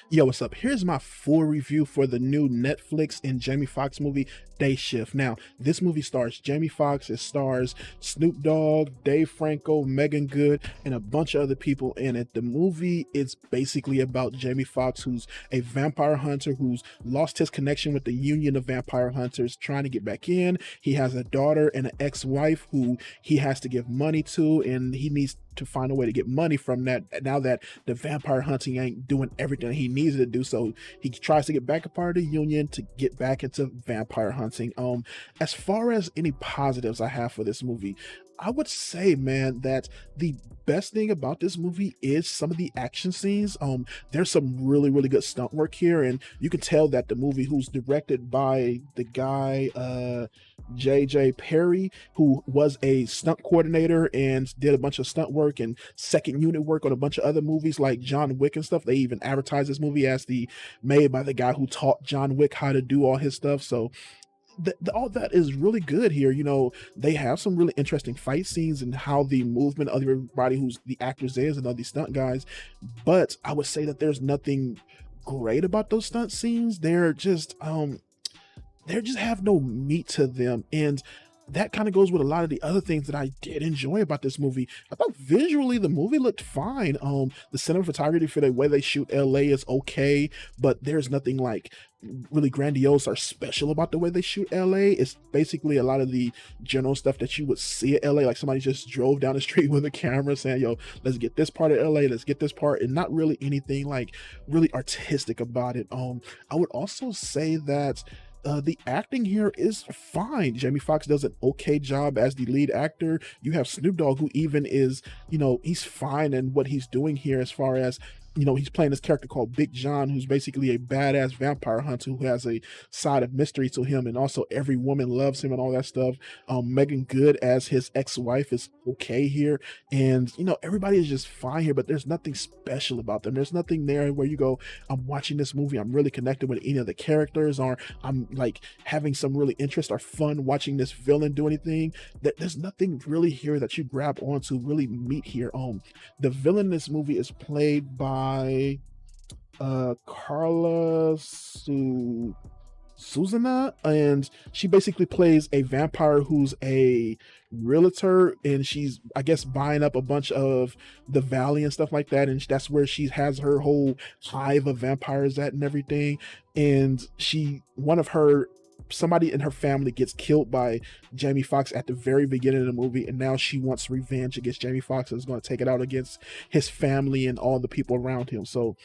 Yo, what's up? Here's my full review for the new Netflix and Jamie Foxx movie, Day Shift. Now, this movie stars Jamie Foxx, it stars Snoop Dogg, Dave Franco, Meagan Good, and a bunch of other people in it. The movie is basically about Jamie Foxx, who's a vampire hunter who's lost his connection with the Union of Vampire Hunters, trying to get back in. He has a daughter and an ex-wife who he has to give money to, and he needs to find a way to get money from that now that the vampire hunting ain't doing everything he needs to do. So he tries to get back a part of the union to get back into vampire hunting. As far as any positives I have for this movie, I would say, man, that the best thing about this movie is some of the action scenes. There's some really, really good stunt work here, and you can tell that the movie, who's directed by the guy JJ Perry, who was a stunt coordinator and did a bunch of stunt work and second unit work on a bunch of other movies like John Wick and stuff. They even advertised this movie as the made by the guy who taught John Wick how to do all his stuff. So all that is really good here. They have some really interesting fight scenes and how the movement of everybody who's the actors is and all these stunt guys. But I would say that there's nothing great about those stunt scenes. They just have no meat to them. And that kind of goes with a lot of the other things that I did enjoy about this movie. I thought visually the movie looked fine. The cinematography for the way they shoot LA is okay, but there's nothing like really grandiose or special about the way they shoot LA. It's basically a lot of the general stuff that you would see at LA, like somebody just drove down the street with a camera saying, yo, let's get this part of LA, let's get this part, and not really anything like really artistic about it. I would also say that the acting here is fine. Jamie Foxx does an okay job as the lead actor. You have Snoop Dogg, who even is, he's fine in what he's doing here as far as, he's playing this character called Big John, who's basically a badass vampire hunter who has a side of mystery to him, and also every woman loves him and all that stuff. Meagan Good as his ex-wife is okay here, and everybody is just fine here, but there's nothing special about them. There's nothing there where you go, I'm watching this movie, I'm really connected with any of the characters, or I'm like having some really interest or fun watching this villain do anything. There's nothing really here that you grab onto, really meet here. The villain in this movie is played by Carla Susana, and she basically plays a vampire who's a realtor, and she's, I guess, buying up a bunch of the valley and stuff like that, and that's where she has her whole hive of vampires at and everything. And somebody in her family gets killed by Jamie Foxx at the very beginning of the movie, and now she wants revenge against Jamie Foxx and is going to take it out against his family and all the people around him. So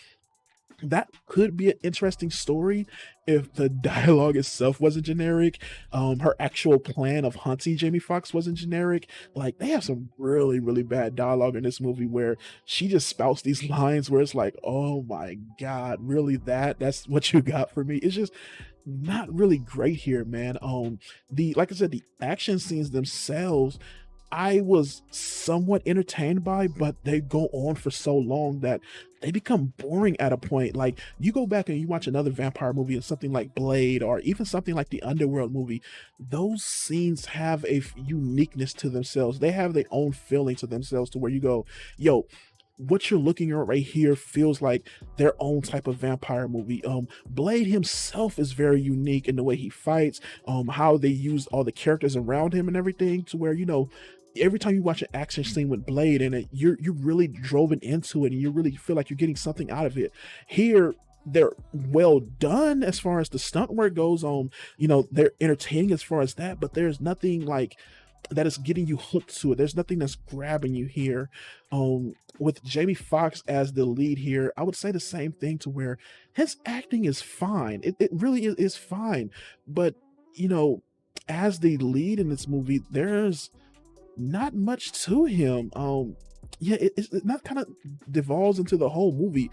that could be an interesting story if the dialogue itself wasn't generic. Her actual plan of hunting Jamie Foxx wasn't generic. Like, they have some really, really bad dialogue in this movie where she just spouts these lines where it's like, oh my God, really that's what you got for me? It's just not really great here, man. Like I said, the action scenes themselves, I was somewhat entertained by, but they go on for so long that they become boring at a point. Like, you go back and you watch another vampire movie and something like Blade, or even something like the Underworld movie, those scenes have a uniqueness to themselves. They have their own feeling to themselves, to where you go, yo, what you're looking at right here feels like their own type of vampire movie. Blade himself is very unique in the way he fights, how they use all the characters around him and everything, to where, every time you watch an action scene with Blade in it, you're really driven into it, and you really feel like you're getting something out of it. Here, they're well done as far as the stunt work goes. They're entertaining as far as that, but there's nothing like that is getting you hooked to it. There's nothing that's grabbing you here. With Jamie Foxx as the lead here, I would say the same thing, to where his acting is fine. It really is fine. But, as the lead in this movie, there's not much to him. It not kind of devolves into the whole movie.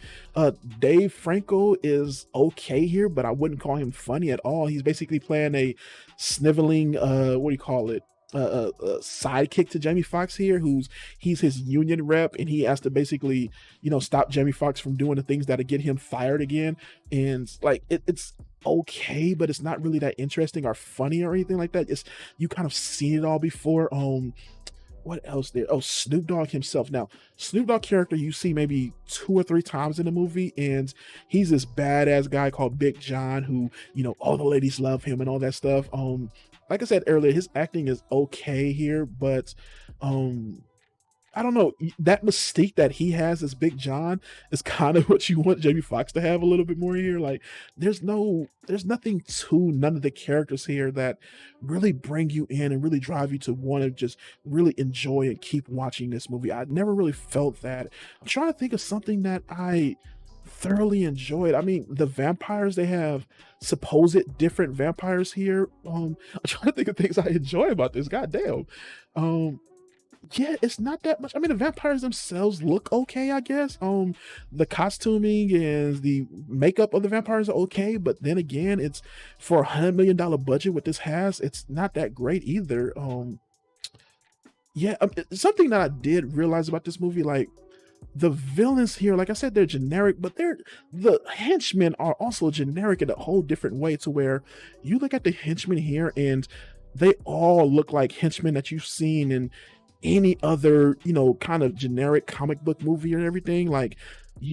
Dave Franco is okay here, but I wouldn't call him funny at all. He's basically playing a sniveling, what do you call it? Sidekick to Jamie Foxx here, he's his union rep, and he has to basically, stop Jamie Foxx from doing the things that'll get him fired again. And like, it's okay, but it's not really that interesting or funny or anything like that. You kind of seen it all before. what else there? Oh, Snoop Dogg himself. Now, Snoop Dogg character you see maybe 2 or 3 times in the movie, and he's this badass guy called Big John who, all the ladies love him and all that stuff. Like I said earlier, his acting is okay here, but um I don't know, that mystique that he has as Big John is kind of what you want Jamie Foxx to have a little bit more here. Like, there's nothing to none of the characters here that really bring you in and really drive you to want to just really enjoy and keep watching this movie. I never really felt that. I'm trying to think of something that I thoroughly enjoyed. I mean, the vampires, they have supposed different vampires here. I'm trying to think of things I enjoy about this. God damn. Um, yeah, it's not that much. I mean, the vampires themselves look okay, I guess. The costuming and the makeup of the vampires are okay, but then again, it's for $100 million budget. What this has, it's not that great either. Yeah, something that I did realize about this movie, like the villains here, like I said, they're generic, but the henchmen are also generic in a whole different way. To where you look at the henchmen here, and they all look like henchmen that you've seen in any other, kind of generic comic book movie or everything. Like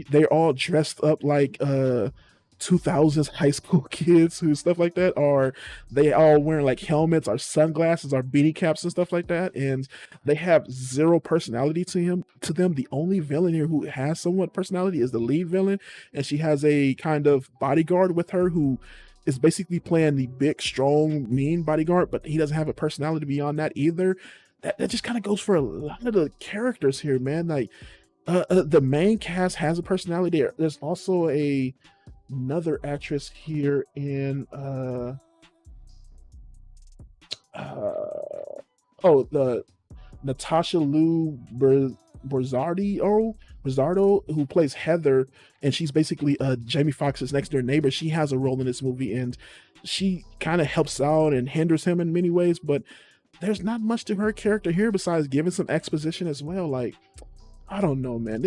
they're all dressed up like 2000s high school kids who stuff like that, or they all wearing like helmets or sunglasses or beanie caps and stuff like that, and they have zero personality to them. The only villain here who has somewhat personality is the lead villain, and she has a kind of bodyguard with her who is basically playing the big, strong, mean bodyguard, but he doesn't have a personality beyond that either. That just kind of goes for a lot of the characters here, man. Like the main cast has a personality. There's also another actress here in uh the Natasha Lou Brzardo, who plays Heather, and she's basically Jamie Foxx's next door neighbor. She has a role in this movie, and she kind of helps out and hinders him in many ways, but there's not much to her character here besides giving some exposition as well. Like, I don't know, man.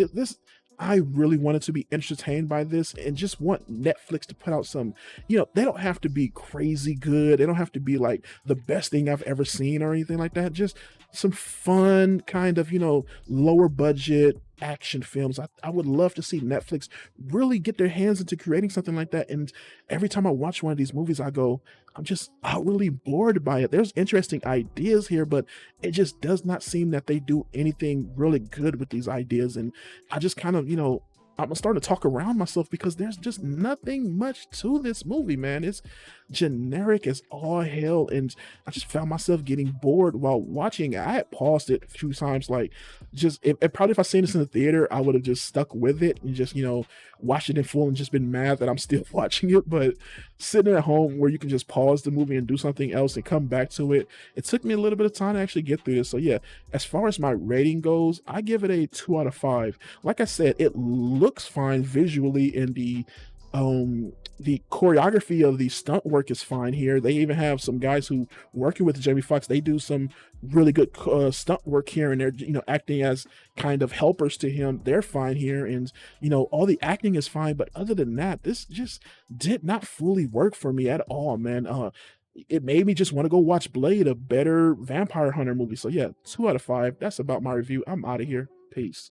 I really wanted to be entertained by this and just want Netflix to put out some, they don't have to be crazy good. They don't have to be like the best thing I've ever seen or anything like that. Just some fun kind of, lower budget action films. I would love to see Netflix really get their hands into creating something like that. And every time I watch one of these movies, I'm just really bored by it. There's interesting ideas here, but it just does not seem that they do anything really good with these ideas. And I just kind of, I'm starting to talk around myself because there's just nothing much to this movie, man. It's generic as all hell, and I just found myself getting bored while watching. I had paused it a few times, like just probably if I seen this in the theater, I would have just stuck with it and just watched it in full and just been mad that I'm still watching it. But sitting at home where you can just pause the movie and do something else and come back to it, it took me a little bit of time to actually get through this. So yeah, as far as my rating goes, I give it a 2 out of 5. Like I said, it looks fine visually, and the choreography of the stunt work is fine here. They even have some guys who working with Jamie Foxx. They do some really good stunt work here, and they're acting as kind of helpers to him. They're fine here, and all the acting is fine. But other than that, this just did not fully work for me at all, man. It made me just want to go watch Blade, a better vampire hunter movie. So yeah, 2 out of 5. That's about my review. I'm out of here. Peace.